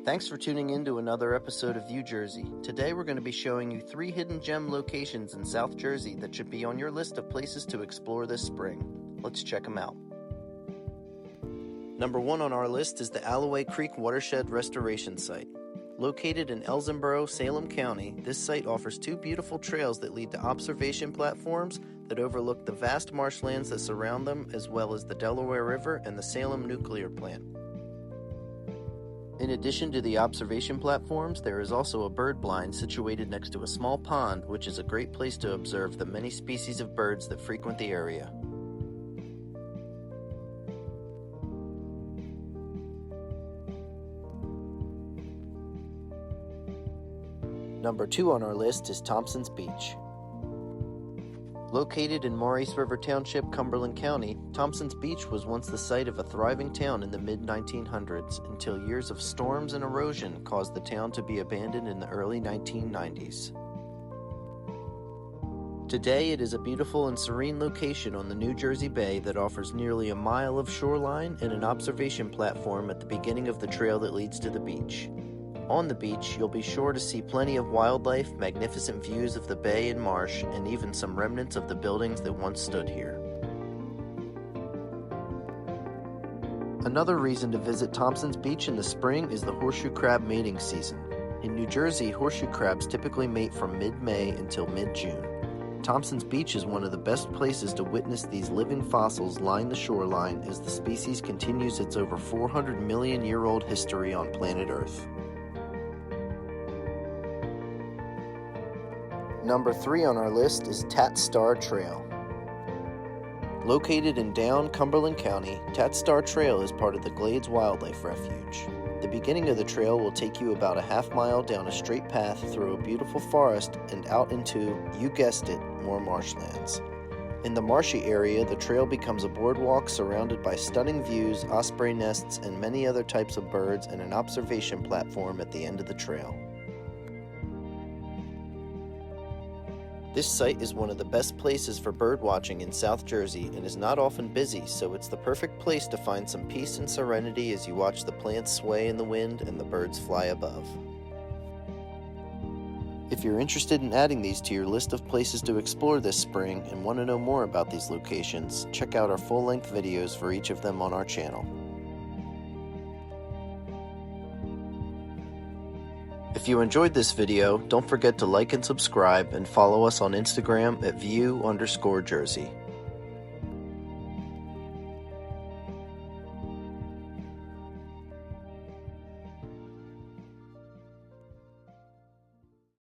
Thanks for tuning in to another episode of View Jersey. Today we're going to be showing you 3 hidden gem locations in South Jersey that should be on your list of places to explore this spring. Let's check them out. Number 1 on our list is the Alloway Creek Watershed Restoration Site. Located in Elsinboro, Salem County, this site offers 2 beautiful trails that lead to observation platforms that overlook the vast marshlands that surround them, as well as the Delaware River and the Salem nuclear plant. In addition to the observation platforms, there is also a bird blind situated next to a small pond, which is a great place to observe the many species of birds that frequent the area. Number 2 on our list is Thompson's Beach. Located in Maurice River Township, Cumberland County, Thompson's Beach was once the site of a thriving town in the mid-1900s until years of storms and erosion caused the town to be abandoned in the early 1990s. Today, it is a beautiful and serene location on the New Jersey Bay that offers nearly a mile of shoreline and an observation platform at the beginning of the trail that leads to the beach. On the beach, you'll be sure to see plenty of wildlife, magnificent views of the bay and marsh, and even some remnants of the buildings that once stood here. Another reason to visit Thompson's Beach in the spring is the horseshoe crab mating season. In New Jersey, horseshoe crabs typically mate from mid-May until mid-June. Thompson's Beach is one of the best places to witness these living fossils line the shoreline as the species continues its over 400 million year old history on planet Earth. Number 3 on our list is Starr Trail. Located in Down, Cumberland County, Starr Trail is part of the Glades Wildlife Refuge. The beginning of the trail will take you about a half mile down a straight path through a beautiful forest and out into, you guessed it, more marshlands. In the marshy area, the trail becomes a boardwalk surrounded by stunning views, osprey nests, and many other types of birds, and an observation platform at the end of the trail. This site is one of the best places for bird watching in South Jersey and is not often busy, so it's the perfect place to find some peace and serenity as you watch the plants sway in the wind and the birds fly above. If you're interested in adding these to your list of places to explore this spring and want to know more about these locations, check out our full-length videos for each of them on our channel. If you enjoyed this video, don't forget to like and subscribe and follow us on Instagram at view_Jersey.